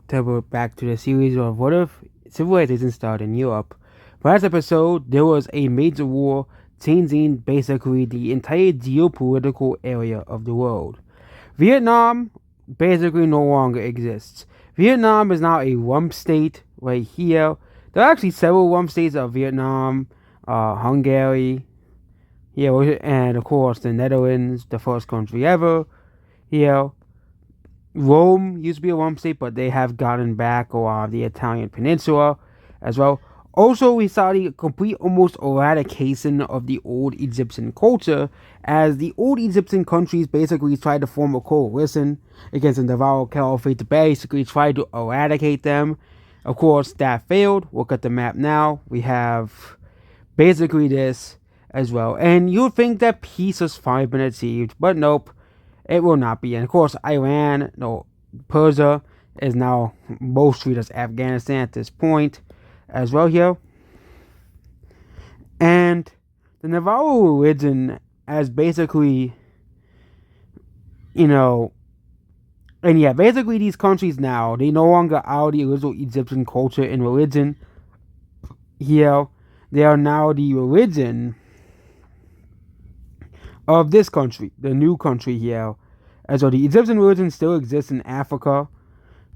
back to the series of what if civilization started in Europe. Last episode, there was a major war changing basically the entire geopolitical area of the world. Vietnam basically no longer exists. Vietnam is now a rump state right here. There are actually several rump states of Vietnam, Hungary, and of course the Netherlands, the first country ever. Here, Rome used to be a Rome state, but they have gotten back a lot of the Italian peninsula as well. Also, we saw the complete almost eradication of the old Egyptian culture, as the old Egyptian countries basically tried to form a coalition against the Navarro Caliphate to basically try to eradicate them. Of course, that failed. Look at the map now. We have basically this as well. And you'd think that peace has finally been achieved, but nope, it will not be. And of course, Persia is now mostly just Afghanistan at this point as well here. And the Navarro religion as basically, basically these countries now, they no longer are the original Egyptian culture and religion. Here, they are now the religion of this country, the new country here. And so the Egyptian religion still exists in Africa,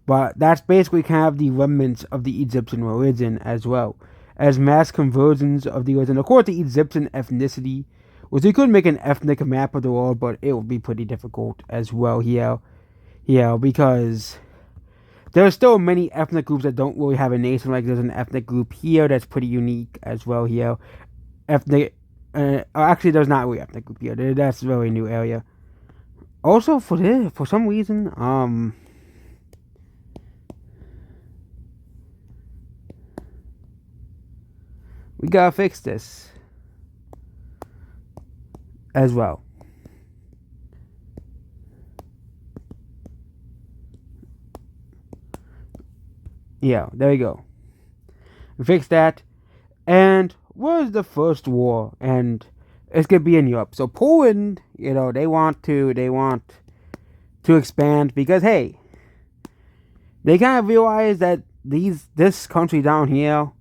but that's basically kind of the remnants of the Egyptian religion as well, as mass conversions of the religion. Of course, the Egyptian ethnicity, which you could make an ethnic map of the world, but it would be pretty difficult as well here, because there are still many ethnic groups that don't really have a nation. Like there's an ethnic group here that's pretty unique as well here. Actually, there's not really ethnic group here. That's a very new area. Also, for some reason, we gotta fix this as well. Yeah, there we go. Fix that. And was the first war, and it's gonna be in Europe. So Poland, they want to expand because hey, they kind of realize that this country down here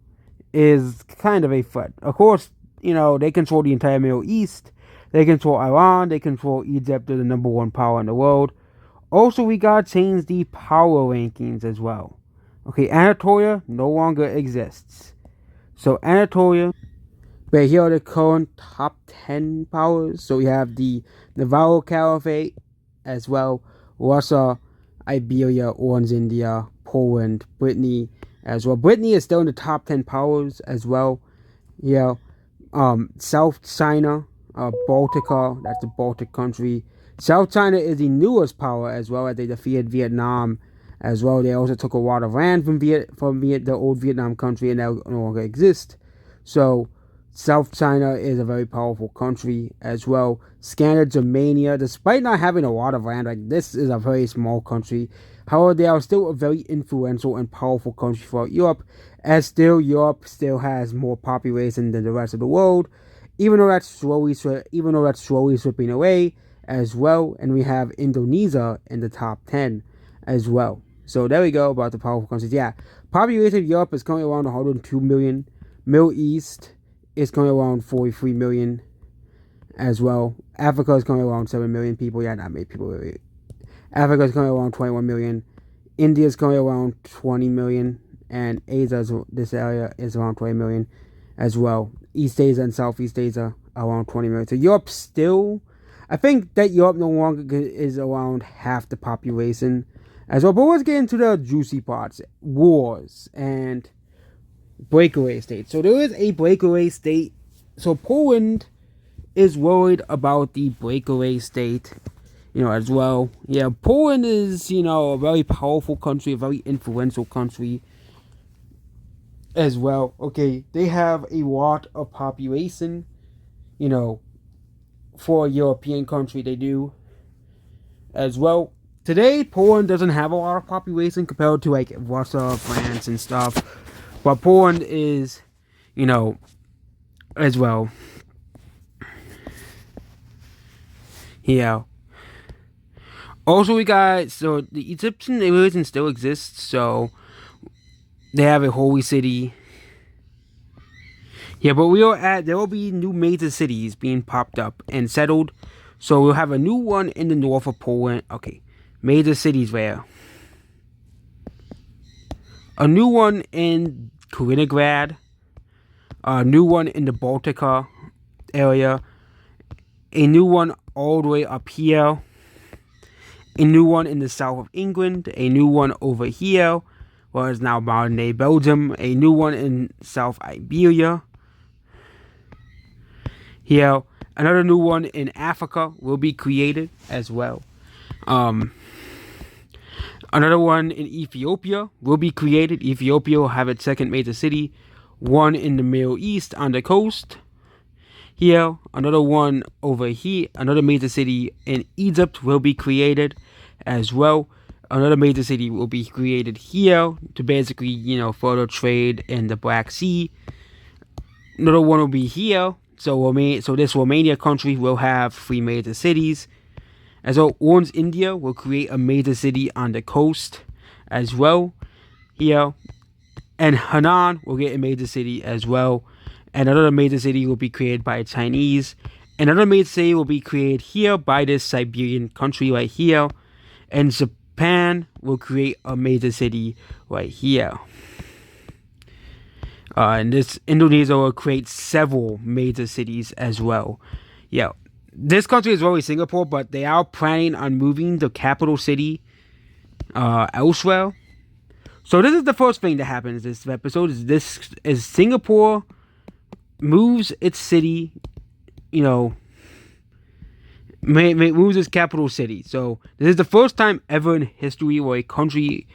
is kind of a threat. Of course, they control the entire Middle East. They control Iran. They control Egypt. They're the number one power in the world. Also, we gotta change the power rankings as well. Okay, Anatolia no longer exists. So Anatolia, but here are the current top 10 powers. So we have the Navarro Caliphate as well, Russia, Iberia, Orange India, Poland, Brittany as well. Brittany is still in the top 10 powers as well. South China, Baltica, that's the Baltic country. South China is the newest power as well, as they defeated Vietnam as well. They also took a lot of land from the old Vietnam country, and that no longer exists. So South China is a very powerful country as well. Scandinavia, despite not having a lot of land, like this is a very small country. However, they are still a very influential and powerful country for Europe, as Europe still has more population than the rest of the world, even though that's slowly slipping away as well. And we have Indonesia in the top 10 as well. So there we go about the powerful countries. Yeah, population of Europe is currently around 102 million. Middle East is currently around 43 million as well. Africa is currently around 7 million people. Yeah, not many people really. Africa is currently around 21 million. India is currently around 20 million. And Asia, this area, is around 20 million as well. East Asia and Southeast Asia are around 20 million. So Europe still, I think that Europe no longer is around half the population as well. But let's get into the juicy parts. Wars and breakaway states. So there is a breakaway state. So Poland is worried about the breakaway state, as well. Yeah, Poland is, a very powerful country, a very influential country as well. Okay, they have a lot of population, for a European country, they do as well. Today, Poland doesn't have a lot of population compared to like Russia, France, and stuff. But Poland is, as well. Yeah. Also, we got so the Egyptian religion still exists. So they have a holy city. Yeah, but there will be new major cities being popped up and settled. So we'll have a new one in the north of Poland. Okay, major cities where a new one in Kaliningrad, a new one in the Baltica area, a new one all the way up here, a new one in the south of England, a new one over here, what is now modern day Belgium, a new one in South Iberia. Here, another new one in Africa will be created as well. Another one in Ethiopia will be created. Ethiopia will have its second major city. One in the Middle East on the coast. Here, another one over here. Another major city in Egypt will be created as well. Another major city will be created here to basically, further trade in the Black Sea. Another one will be here. So this Romania country will have 3 major cities. As well, Orange, India will create a major city on the coast as well here. And Henan will get a major city as well. And another major city will be created by the Chinese. Another major city will be created here by this Siberian country right here. And Japan will create a major city right here. And this Indonesia will create several major cities as well. Yeah, this country is really Singapore, but they are planning on moving the capital city elsewhere. So this is the first thing that happens this episode. Is Singapore moves its city, moves its capital city. So this is the first time ever in history where a country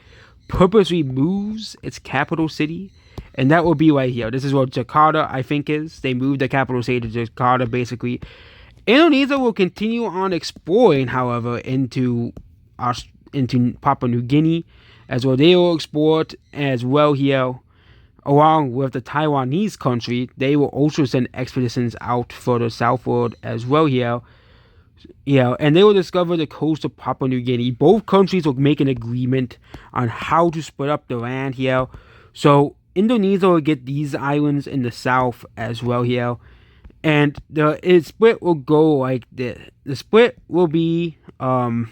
purposely moves its capital city. And that will be right here. This is what Jakarta, I think, is. They moved the capital city to Jakarta, basically. Indonesia will continue on exploring, however, into Papua New Guinea, as well. They will explore as well here, along with the Taiwanese country. They will also send expeditions out further southward as well here. Yeah, and they will discover the coast of Papua New Guinea. Both countries will make an agreement on how to split up the land here. So Indonesia will get these islands in the south as well here. And the split will go like this. The split will be the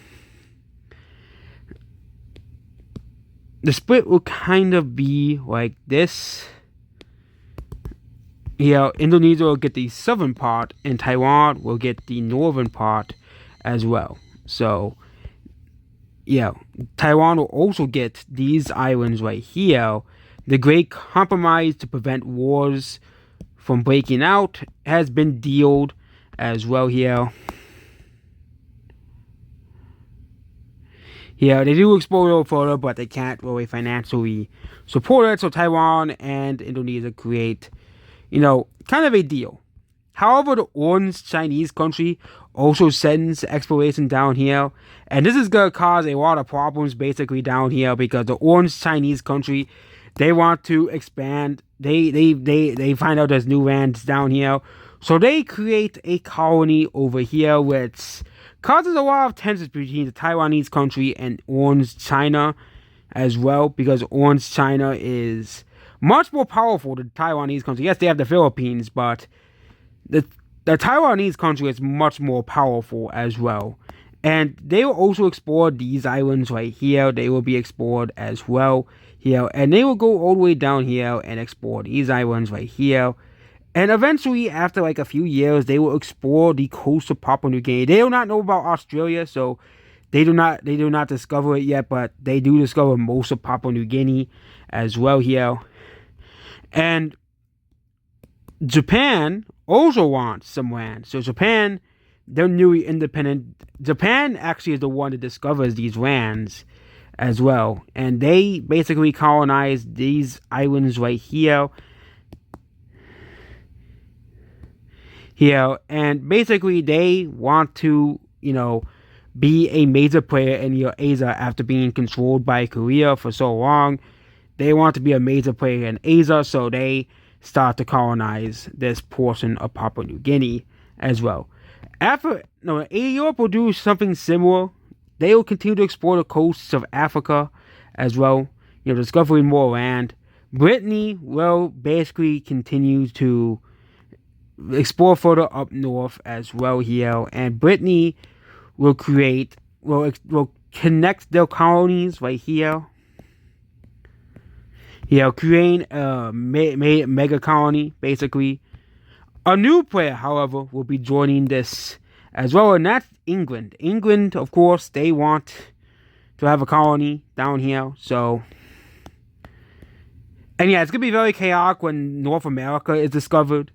split will kind of be like this. Yeah, Indonesia will get the southern part, and Taiwan will get the northern part as well. So, yeah, Taiwan will also get these islands right here. The Great Compromise to prevent wars from breaking out has been dealt as well here. Yeah, they do explore a little further, but they can't really financially support it. So Taiwan and Indonesia create, kind of a deal. However, the Orange Chinese country also sends exploration down here. And this is going to cause a lot of problems basically down here because the Orange Chinese country, they want to expand. They find out there's new lands down here. So they create a colony over here which causes a lot of tensions between the Taiwanese country and Orange China as well, because Orange China is much more powerful than the Taiwanese country. Yes, they have the Philippines, but the Taiwanese country is much more powerful as well. And they will also explore these islands right here. They will be explored as well here. And they will go all the way down here and explore these islands right here. And eventually, after like a few years, they will explore the coast of Papua New Guinea. They do not know about Australia, so they do not discover it yet, but they do discover most of Papua New Guinea as well here. And Japan also wants some land. So Japan, they're newly independent. Japan actually is the one that discovers these lands as well. And they basically colonize these islands right here. Here. And basically they want to, be a major player in Asia after being controlled by Korea for so long. They want to be a major player in Asia, so they start to colonize this portion of Papua New Guinea as well. Europe will do something similar. they will continue to explore the coasts of Africa as well, discovering more land. Brittany will basically continue to explore further up north as well here, and Brittany will connect their colonies right here. Creating a mega colony, basically. A new player, however, will be joining this as well, and that's England. England, of course, they want to have a colony down here, so... And yeah, it's going to be very chaotic when North America is discovered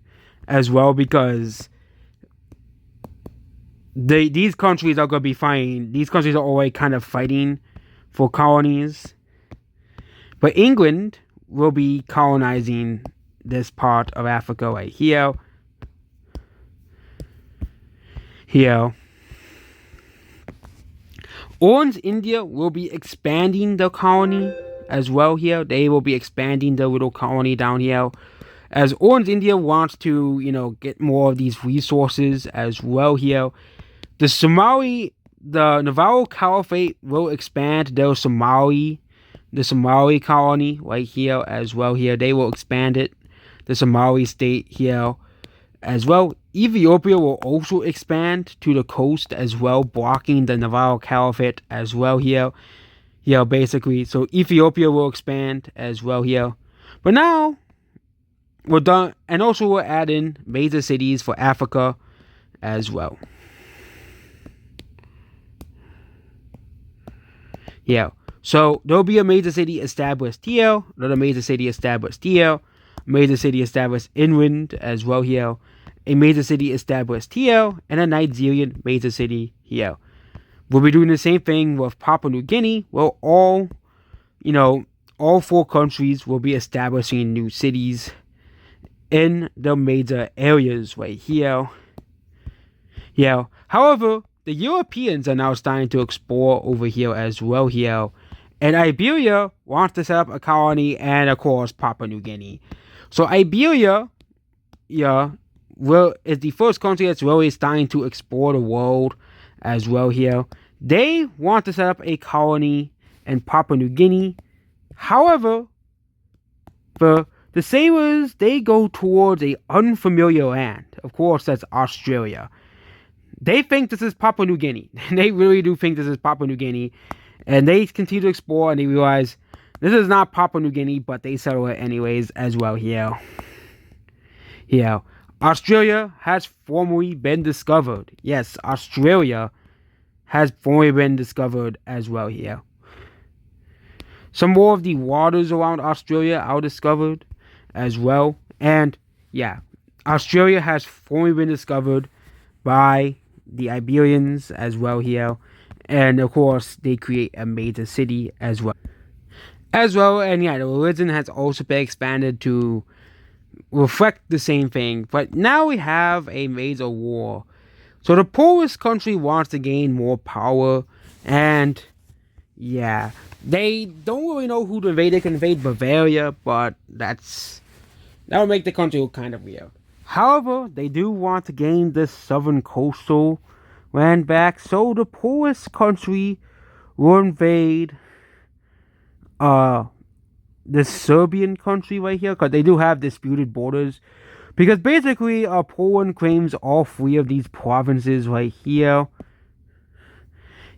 as well, because these countries are going to be fighting. These countries are already kind of fighting for colonies. But England will be colonizing this part of Africa right here. Orange India will be expanding the colony as well here. They will be expanding the little colony down here, as Orange India wants to, get more of these resources as well here. The Navarro Caliphate will expand the Somali colony right here as well here. They will expand it. The Somali state here as well. Ethiopia will also expand to the coast as well, blocking the Navarro Caliphate as well here. Basically, so Ethiopia will expand as well here. But now, we're done, and also we'll add in major cities for Africa as well. So there'll be a major city established here, another major city established here, major city established inland as well here, a major city established here, and a Nigerian major city here. We'll be doing the same thing with Papua New Guinea, where all 4 countries will be establishing new cities in the major areas right here. However, the Europeans are now starting to explore over here as well here. And Iberia wants to set up a colony, and of course Papua New Guinea. So Iberia, is the first country that's really starting to explore the world as well here. They want to set up a colony in Papua New Guinea. However, the sailors, they go towards a unfamiliar land. Of course, that's Australia. They think this is Papua New Guinea. They really do think this is Papua New Guinea. And they continue to explore, and they realize this is not Papua New Guinea, but they settle it anyways as well here. Australia has formally been discovered. Yes, Australia has formally been discovered as well here. Some more of the waters around Australia are discovered as well. And Australia has formally been discovered by the Iberians as well here. And of course, they create a major city as well. And the religion has also been expanded to reflect the same thing. But now we have a major war. So the Polish country wants to gain more power, and they don't really know who to invade. They can invade Bavaria, but that would make the country look kind of weird. However, they do want to gain this southern coastal land back, so the Polish country will invade the Serbian country right here, because they do have disputed borders. Because basically, Poland claims all 3 of these provinces right here.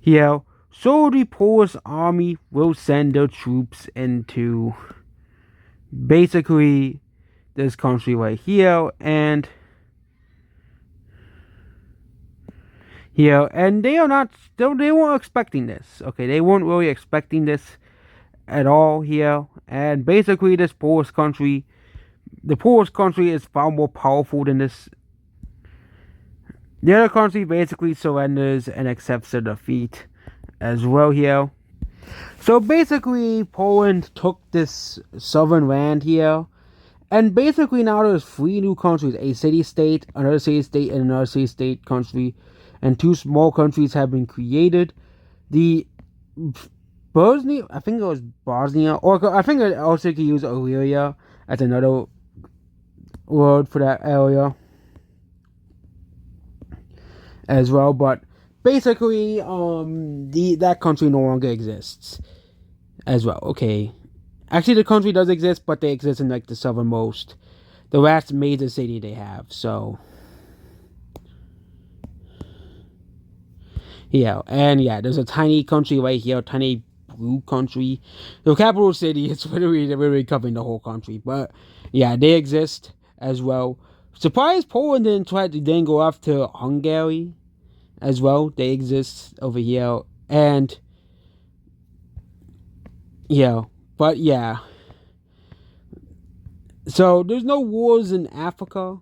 So the Polish army will send their troops into basically this country right here, and they weren't expecting this. Okay, they weren't really expecting this at all here. And basically, the Polish country is far more powerful than this. The other country basically surrenders and accepts their defeat as well here. So basically, Poland took this southern land here, and basically now there's 3 new countries: a city-state, another city-state, and another city-state country, and 2 small countries have been created. The Bosnia, I think it was Bosnia, or I think it also could use Illyria as another word for that area as well. But basically, that country no longer exists as well. Okay, actually, the country does exist, but they exist in like the southernmost, the last major city they have. So, yeah, and yeah, there's a tiny country right here, a tiny blue country. The capital city is literally covering the whole country, but yeah, they exist as well. Surprised Poland didn't try to then go after Hungary as well. They exist over here, and yeah, but yeah. So there's no wars in Africa.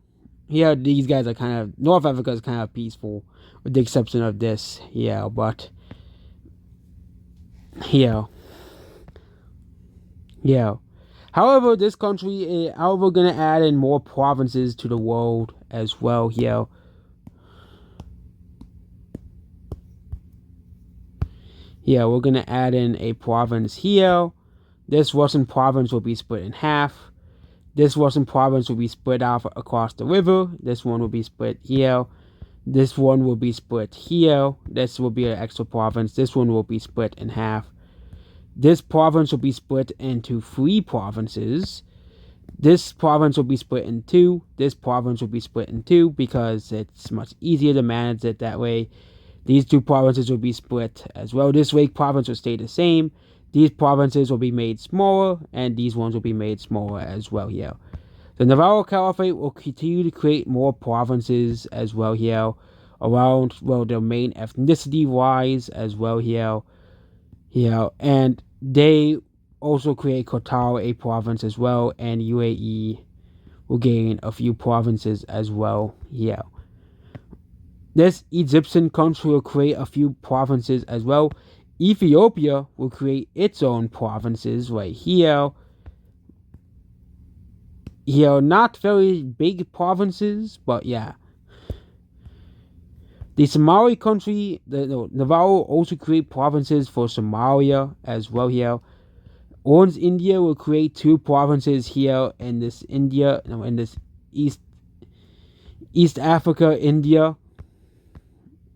Yeah, these guys are kind of North Africa is kind of peaceful, with the exception of this. Yeah, but yeah, yeah. However, this country is however gonna add in more provinces to the world as well. Yeah, yeah, we're gonna add in a province here. This Russian province will be split in half. This Russian province will be split out across the river. This one will be split here. This one will be split here. This will be an extra province. This one will be split in half. This province will be split into 3 provinces. This province will be split in 2. This province will be split in 2 because it's much easier to manage it that way. These 2 provinces will be split as well. This Lake province will stay the same. These provinces will be made smaller, and these ones will be made smaller as well here. The Navarro Caliphate will continue to create more provinces as well here, around, well, their main ethnicity-wise as well here. And they also create Qatar a province as well, and UAE will gain a few provinces as well here. This Egyptian country will create a few provinces as well. Ethiopia will create its own provinces right here. Here, not very big provinces, but yeah. The Somali country, Navarro also create provinces for Somalia as well here. Orange India will create 2 provinces here in this East Africa India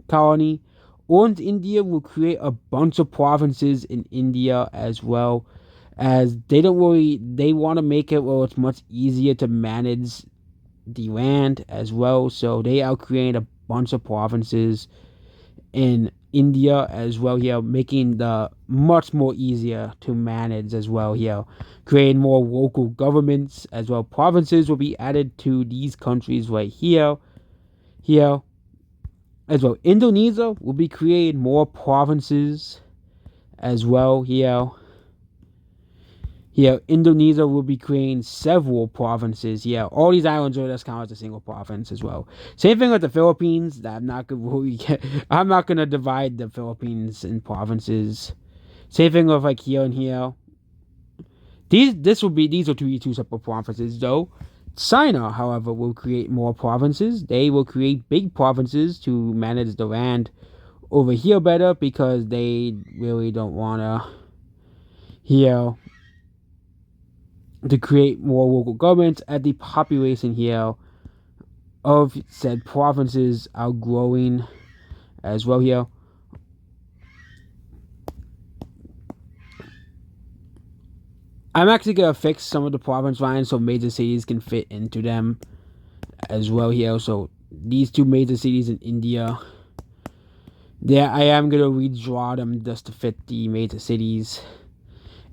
colony. Orange India will create a bunch of provinces in India as well, as they want to make it where it's much easier to manage the land as well. So they are creating a bunch of provinces in India as well here, making the much more easier to manage as well here, creating more local governments as well. Provinces will be added to these countries right here as well. Indonesia will be creating more provinces as well here. Indonesia will be creating several provinces. All these islands are just counted as a single province as well. Same thing with the Philippines. I'm not gonna divide the Philippines in provinces. Same thing with like here and here. These are two separate provinces though. China, however, will create more provinces. They will create big provinces to manage the land over here better, because they really don't wanna to create more local governments, as the population here of said provinces are growing as well here. I'm actually going to fix some of the province lines so major cities can fit into them as well here. So these 2 major cities in India, there I am going to redraw them just to fit the major cities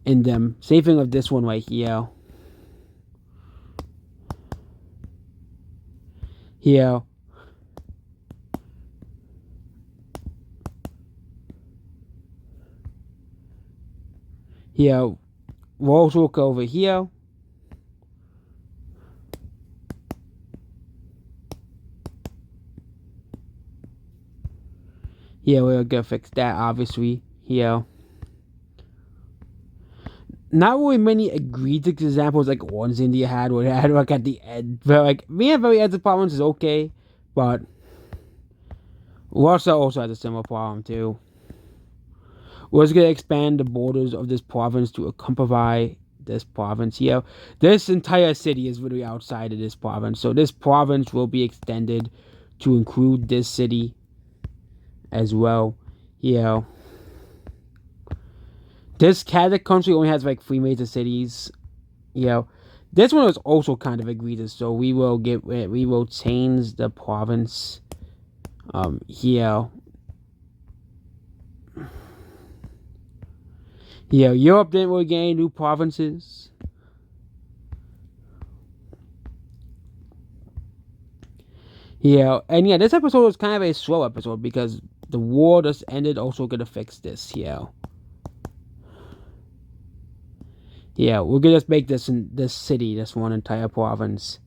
in them. Same thing with this one right here. Here we'll also look over here. We're gonna fix that obviously here. Not really many egregious examples like ones India had, where they had like at the end, but like being at very edge of province is okay, but Russia also has a similar problem too. We're just gonna expand the borders of this province to encompass this province here. This entire city is literally outside of this province, so this province will be extended to include this city as well. You know, this Kazakh country only has like 3 major cities. You know, this one is also kind of egregious. So we will change the province. Here. Yeah, Europe didn't really gain new provinces. Yeah, and yeah, this episode was kind of a slow episode because the war just ended. Also gonna fix this. Yeah, we're gonna just make this city, this one entire province.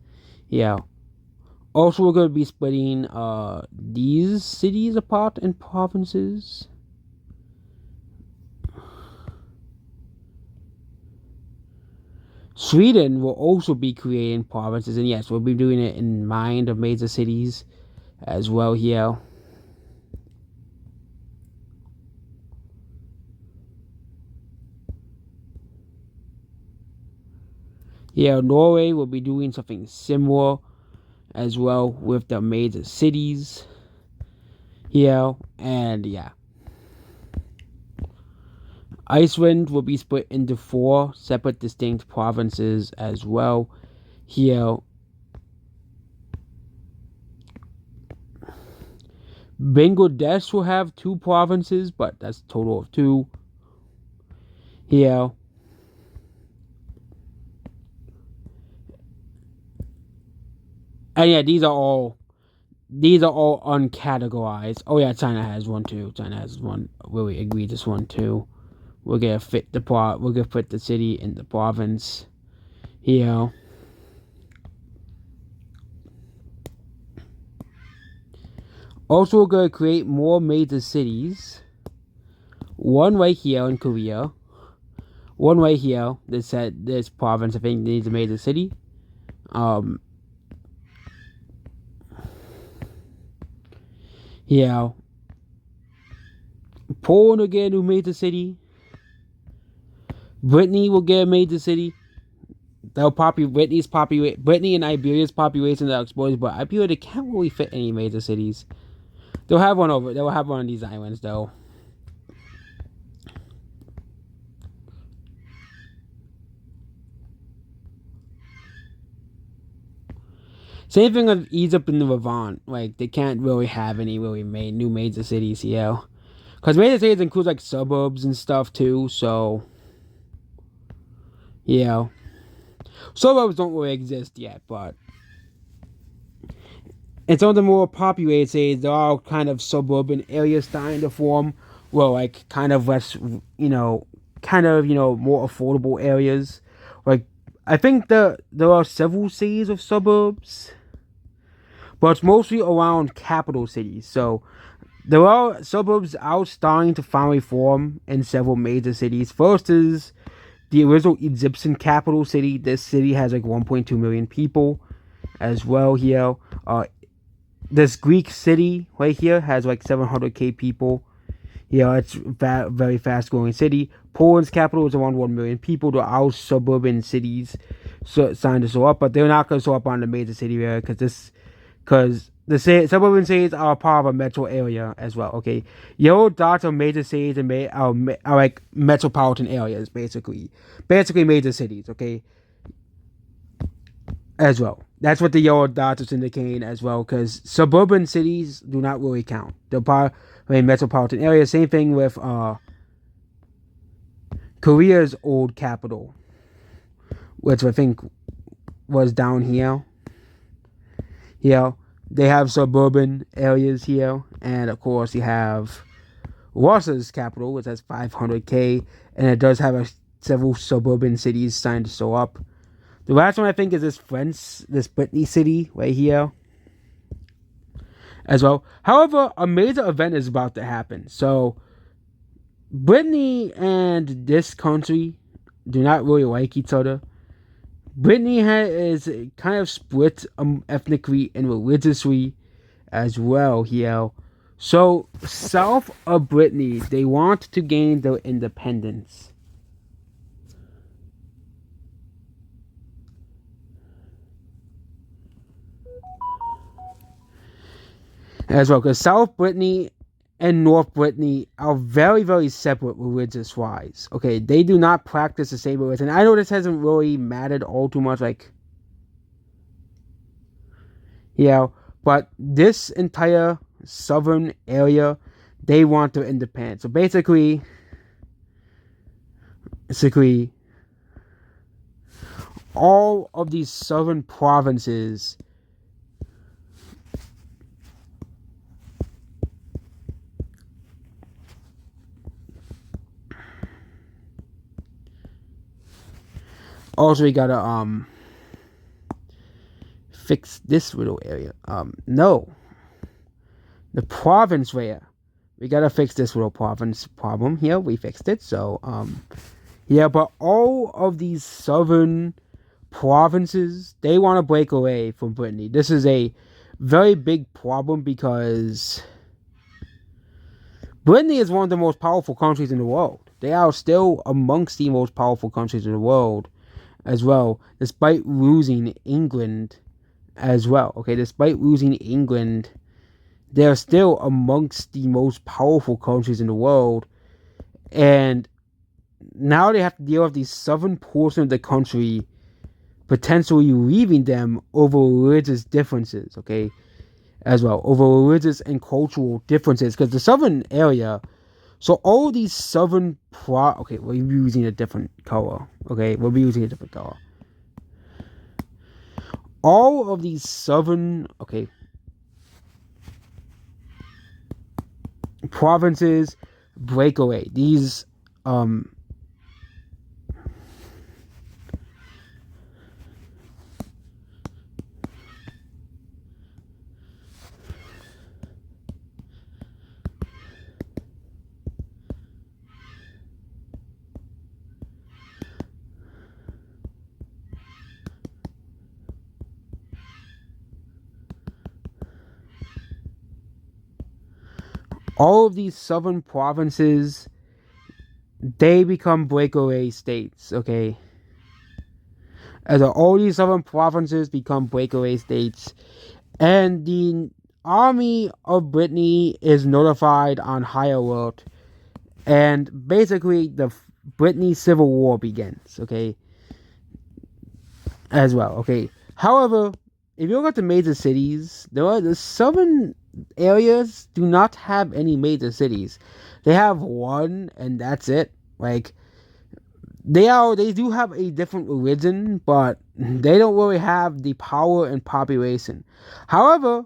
Yeah. Also, we're gonna be splitting these cities apart in provinces. Sweden will also be creating provinces, and yes, we'll be doing it in mind of major cities as well here. Yeah, Norway will be doing something similar as well with the major cities here, and yeah. Iceland will be split into 4 separate distinct provinces as well here. Bangladesh will have 2 provinces, but that's a total of 2 here. And yeah, these are all uncategorized. Oh yeah, China has one too. China has one really egregious one too. We're gonna fit the city in the province here. Also, we're gonna create more major cities. One right here in Korea. One right here. This province I think needs a major city. Yeah. Poland will get a new major city. Brittany will get a major city. Brittany and Iberia's population are exploded, but Iberia they can't really fit any major cities. They'll have one on these islands though. Same thing with Egypt and the Levant. Like they can't really have any really new major cities here, because major cities includes like suburbs and stuff too. So yeah, suburbs don't really exist yet, but in some of the more populated cities, there are kind of suburban areas starting to form. Well, like kind of less, more affordable areas. Like I think there are several cities of suburbs, but it's mostly around capital cities. So there are suburbs out starting to finally form in several major cities. First is the original Egyptian capital city. This city has like 1.2 million people as well here. This Greek city right here has like 700k people. Yeah, it's very fast growing city. Poland's capital is around 1 million people. There are suburban cities starting to show up, but they're not going to show up on the major city area because the suburban cities are part of a metro area as well. Okay, yellow dots are major cities and are like metropolitan areas, basically major cities. Okay, as well. That's what the yellow dots is indicating as well, because suburban cities do not really count. They're part of a metropolitan area. Same thing with Korea's old capital, which I think was down here. Here, they have suburban areas here, and of course you have Russia's capital, which has 500k, and it does have several suburban cities starting to show up. The last one I think is this Brittany city right here as well. However, a major event is about to happen. So Brittany and this country do not really like each other. Brittany is kind of split ethnically and religiously as well here. So south of Brittany, they want to gain their independence. As well, because South Brittany and North Brittany are very, very separate religious wise. Okay, they do not practice the same religion. I know this hasn't really mattered all too much, like, but this entire southern area, they want their independence. So basically, all of these southern provinces also we gotta fix this little area. No, the province where we gotta fix this little province problem here. We fixed it. So but all of these southern provinces, they want to break away from Brittany. This is a very big problem because Brittany is one of the most powerful countries in the world. They are still amongst the most powerful countries in the world as well, despite losing England as well. Okay, despite losing England, they're still amongst the most powerful countries in the world. And now they have to deal with the southern portion of the country potentially leaving them over religious differences, okay, as well, over religious and cultural differences, because the southern area, so all these southern okay, we're using a different color, okay, we'll be using a different color. All of these southern, okay, provinces break away. These, all of these southern provinces, they become breakaway states, okay? As all these southern provinces become breakaway states, and the army of Brittany is notified on high alert, and basically the Brittany Civil War begins, okay? As well, okay? However, if you look at the major cities, the southern areas do not have any major cities. They have one, and that's it. Like, they do have a different religion, but they don't really have the power and population. However,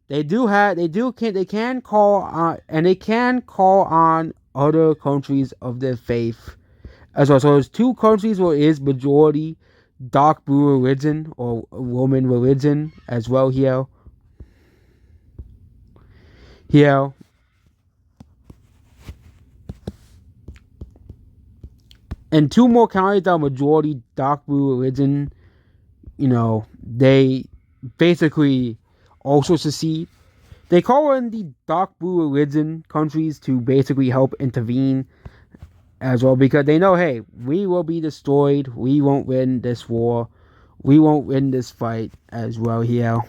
they can call on other countries of their faith as well. So there's two countries where it is majority dark blue religion or Roman religion as well here. And two more counties that are majority dark blue religion, they basically also secede. They call in the dark blue religion countries to basically help intervene as well, because they know, hey, we will be destroyed. We won't win this war. We won't win this fight as well here.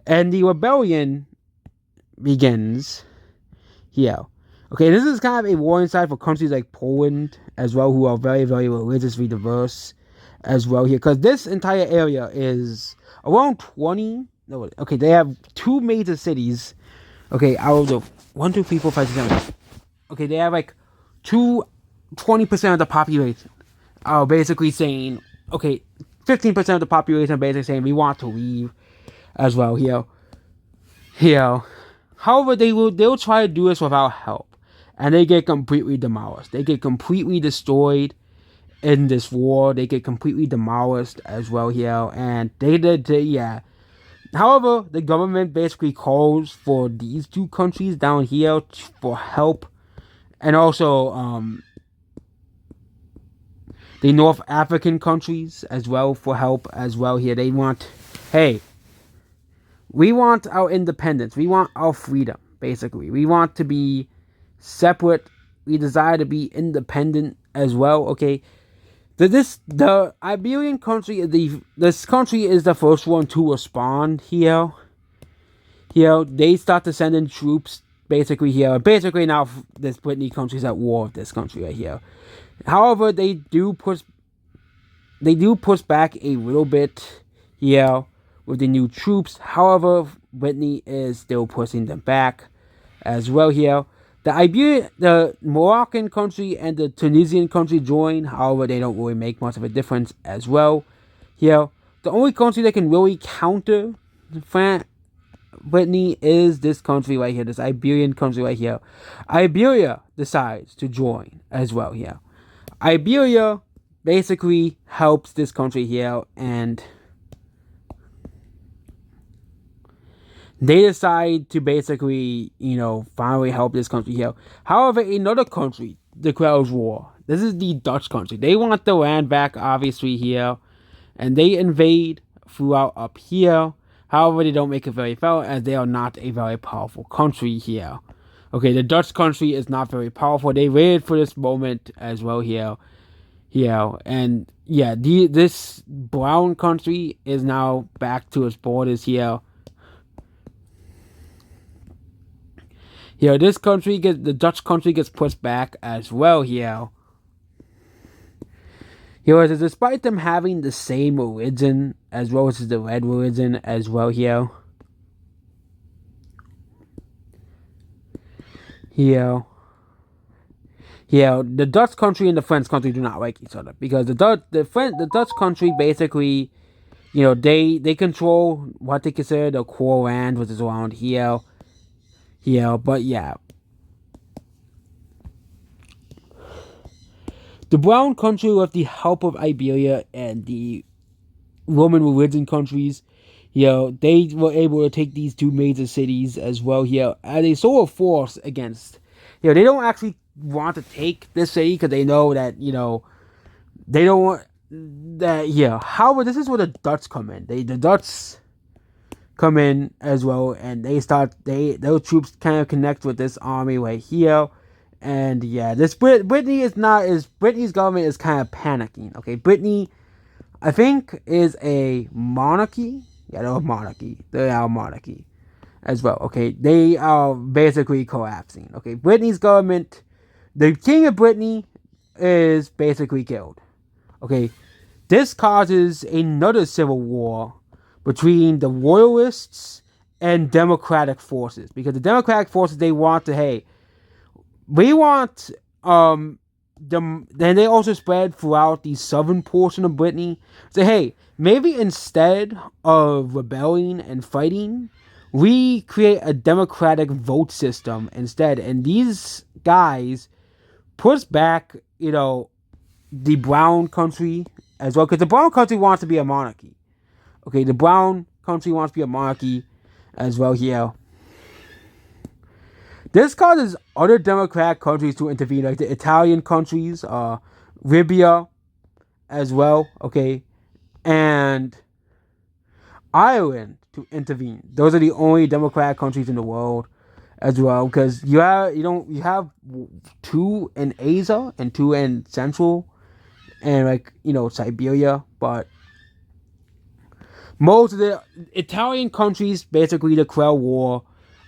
And the rebellion begins here. Okay, this is kind of a warning sign for countries like Poland as well, who are very, very religiously diverse as well here. Because this entire area is around 20. No, okay, they have two major cities. Okay, out of the 1, 2, 3, 4, 5, 6, 7. Okay, they have like 20% of the population are basically saying, okay, 15% of the population are basically saying we want to leave as well here. However, they'll try to do this without help, and they get completely demolished. They get completely destroyed in this war. They get completely demolished as well here, and However, the government basically calls for these two countries down here for help, and also the North African countries as well for help as well here. They want, hey, we want our independence. We want our freedom, basically. We want to be separate. We desire to be independent as well, okay? The Iberian country, this country is the first one to respond here. they start to send in troops basically here. Basically now this Brittany country is at war with this country right here. However, they do push back a little bit here with the new troops. However, Brittany is still pushing them back as well here. The Moroccan country and the Tunisian country join. However, they don't really make much of a difference as well here. The only country that can really counter Brittany is this country right here, this Iberian country right here. Iberia decides to join as well here. Iberia basically helps this country here, and they decide to basically, finally help this country here. However, another country declares war. This is the Dutch country. They want the land back, obviously, here, and they invade throughout up here. However, they don't make it very far, as they are not a very powerful country here. Okay, the Dutch country is not very powerful. They waited for this moment as well here. And yeah, this brown country is now back to its borders here. The Dutch country gets pushed back as well here. Despite them having the same religion as well as the red religion as well here. The Dutch country and the French country do not like each other because the Dutch country basically, they control what they consider the core land, which is around here. But yeah. The brown country, with the help of Iberia and the Roman religion countries, they were able to take these two major cities as well here as a sort of force against. They don't actually want to take this city because they know that, they don't want that. However, this is where the Dutch come in. The Dutch come in as well, and those troops kind of connect with this army right here. And yeah, Brittany's government is kind of panicking. Okay, Brittany, I think, is a monarchy. Yeah, they're a monarchy. They are a monarchy as well. Okay, they are basically collapsing. Okay, Brittany's government, the king of Brittany is basically killed. Okay, this causes another civil war between the royalists and democratic forces, because the democratic forces, they want to, we want then they also spread throughout the southern portion of Brittany. So maybe instead of rebelling and fighting, we create a democratic vote system instead. And these guys push back, the brown country as well, because the brown country wants to be a monarchy. Okay, the brown country wants to be a monarchy as well here. This causes other democratic countries to intervene, like the Italian countries, Libya as well, okay, and Ireland to intervene. Those are the only democratic countries in the world as well, because you have two in Asia and two in Central and Siberia, but most of the Italian countries basically declare war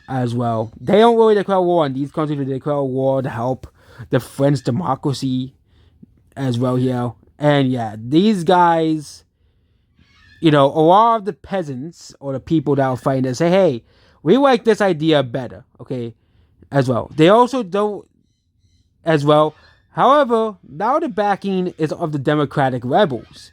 as well. They don't really declare war on these countries, but they declare war to help the French democracy as well here. And yeah, these guys, a lot of the peasants or the people that are fighting, they say, we like this idea better, okay, as well. They also don't as well. However, now the backing is of the democratic rebels.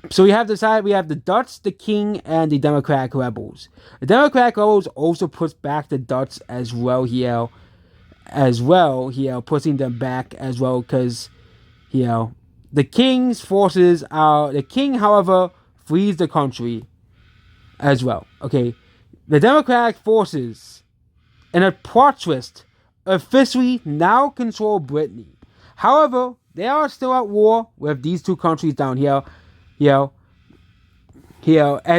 So we have the Dutch, the king, and the democratic rebels. The democratic rebels also push back the Dutch as well here, pushing them back as well, because, the king's forces the king, however, flees the country as well, okay. The democratic forces, in a plot twist, officially now control Brittany. However, they are still at war with these two countries down here. And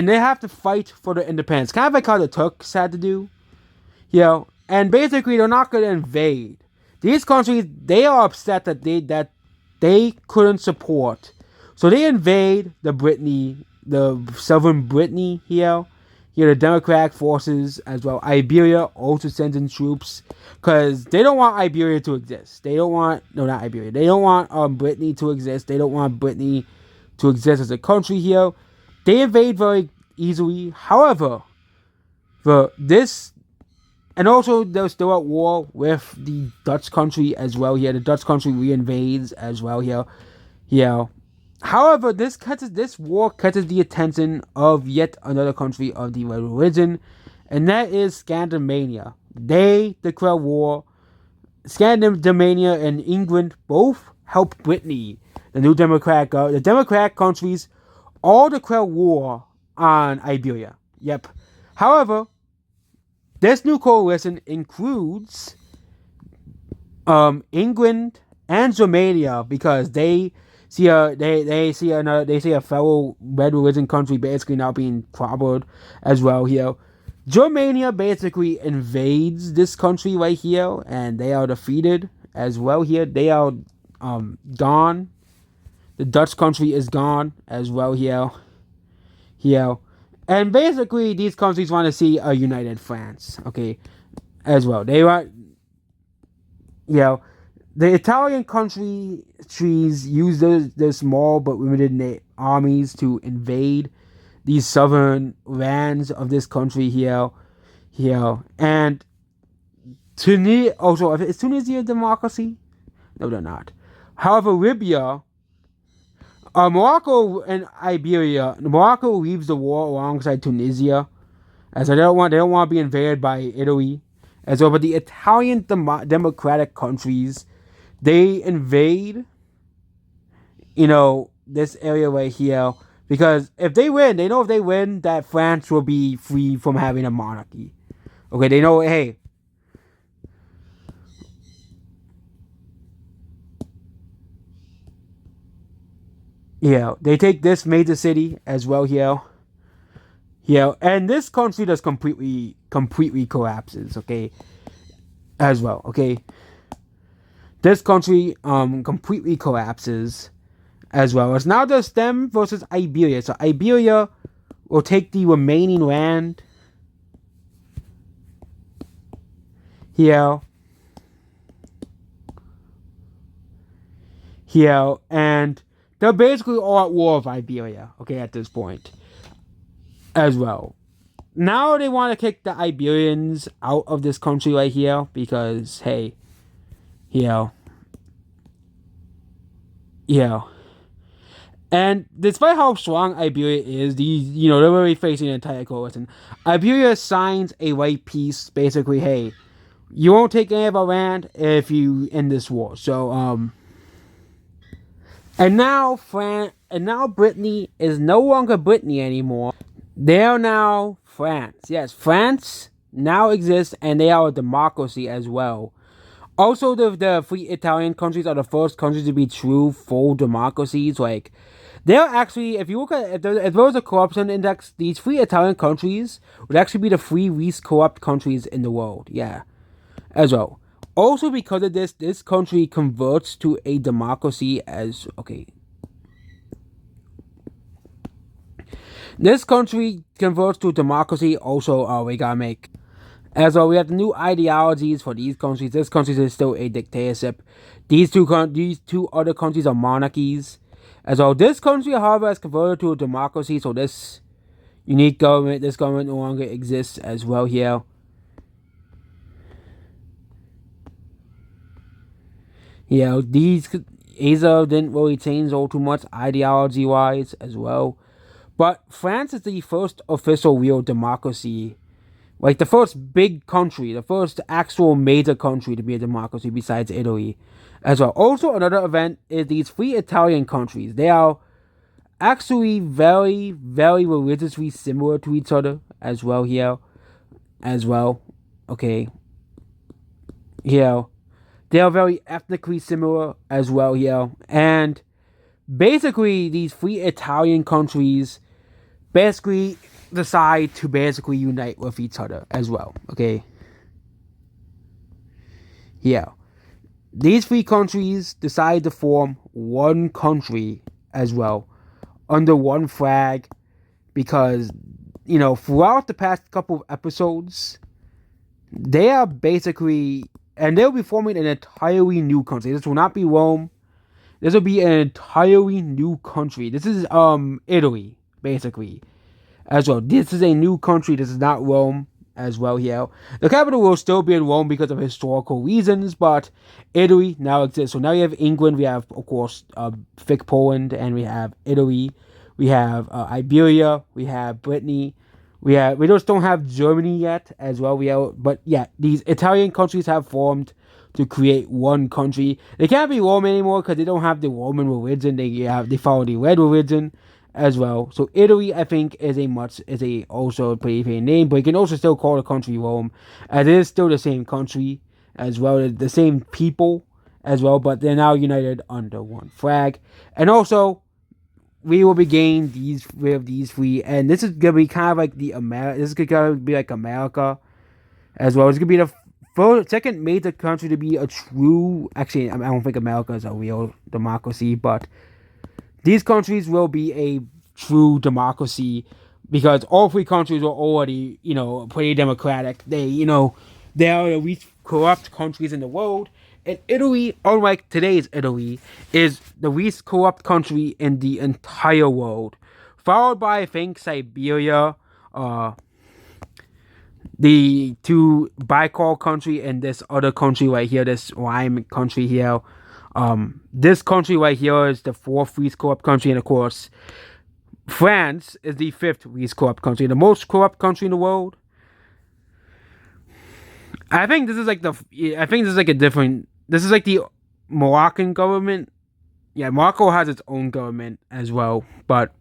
they have to fight for their independence, kind of like how the Turks had to do. And basically they're not going to invade. These countries, they are upset that they couldn't support, so they invade the southern Brittany here. Here, the Democratic forces as well. Iberia also sends in troops because they don't want Iberia to exist. They don't want not Iberia. They don't want Brittany to exist. They don't want Brittany to exist as a country here. They invade very easily. However, this and also they're still at war with the Dutch country as well here. The Dutch country reinvades as well here. Yeah. However, this war catches the attention of yet another country of the red religion, and that is Scandinavia. They declare war. Scandinavia and England both help Brittany, the new the democratic countries, all declare war on Iberia. Yep. However, this new coalition includes England and Germania because they see a fellow red religion country basically now being clobbered as well here. Germania basically invades this country right here, and they are defeated as well here. They are gone. The Dutch country is gone as well here. Here. And basically, these countries want to see a united France, okay, as well. They want, the Italian countries use their small but limited armies to invade these southern lands of this country here. And Tunisia, also, is Tunisia a democracy? No, they're not. However, Libya, Morocco and Iberia, Morocco leaves the war alongside Tunisia, as they don't want to be invaded by Italy, as well. But the Italian democratic countries, they invade, this area right here, because if they win, they know if they win that France will be free from having a monarchy. Okay, they know, hey. Yeah, they take this major city as well here. Yeah, and this country just completely collapses, okay? As well, okay? This country completely collapses as well. It's now just them versus Iberia. So Iberia will take the remaining land here. Here, and they're basically all at war with Iberia, okay, at this point. As well. Now they want to kick the Iberians out of this country right here because, hey, and despite how strong Iberia is, they're really facing an entire coalition. Iberia signs a white peace, basically, hey, you won't take any of our land if you end this war. So, and now Brittany is no longer Brittany anymore. They are now France. Yes, France now exists, and they are a democracy as well. Also, the three Italian countries are the first countries to be true full democracies. Like, they're actually, if you look at if there was a corruption index, these three Italian countries would actually be the three least corrupt countries in the world. Yeah, as well. Also, because of this country converts to a democracy as okay. This country converts to democracy. Also, we gotta make as well. We have the new ideologies for these countries. This country is still a dictatorship. These two other countries are monarchies. As well, this country, however, has converted to a democracy. So this government no longer exists as well here. Asia didn't really change all too much ideology-wise as well. But France is the first official real democracy. Like the first big country, the first actual major country to be a democracy besides Italy. As well. Also, another event is these three Italian countries. They are actually very, very religiously similar to each other as well here. As well. Okay. They are very ethnically similar as well here. And basically, these three Italian countries basically decide to basically unite with each other as well. Okay. These three countries decide to form one country as well under one flag because, throughout the past couple of episodes, they are basically, and they'll be forming an entirely new country. This will not be Rome. This will be an entirely new country. This is Italy, basically, as well. This is a new country. This is not Rome as well here. The capital will still be in Rome because of historical reasons, but Italy now exists. So now you have England. We have, of course, thick Poland, and we have Italy. We have Iberia. We have Brittany. We just don't have Germany yet as well. But yeah, these Italian countries have formed to create one country. They can't be Rome anymore because they don't have the Roman religion. They follow the Red religion as well. So Italy, I think, is also a pretty fair name, but you can also still call the country Rome, as it is still the same country as well, the same people as well, but they're now united under one flag. And also, we will be gaining these three, and this is gonna be kind of like This is gonna be like America as well. It's gonna be the second major country to be a true. Actually, I don't think America is a real democracy, but these countries will be a true democracy because all three countries are already, pretty democratic. They are the least corrupt countries in the world. And Italy, unlike today's Italy, is the least corrupt country in the entire world. Followed by, I think, Siberia, the two Baikal country, and this other country right here, this Lime country here. This country right here is the fourth least corrupt country, and of course, France is the fifth least corrupt country, the most corrupt country in the world. I think this is like the Moroccan government. Yeah, Morocco has its own government as well, but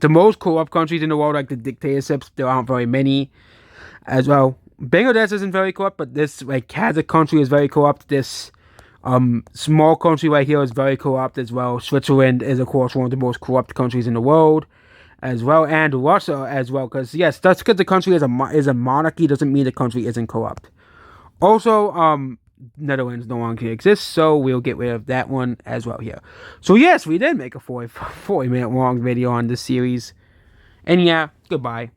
the most corrupt countries in the world, like the dictatorships, there aren't very many as well. Bangladesh isn't very corrupt, but this Kazakh country is very corrupt. This small country right here is very corrupt as well. Switzerland is, of course, one of the most corrupt countries in the world as well, and Russia as well. Because yes, that's because the country is a monarchy doesn't mean the country isn't corrupt. Also, Netherlands no longer exists, so we'll get rid of that one as well here. So yes, we did make a 40-minute long video on this series, and yeah, goodbye.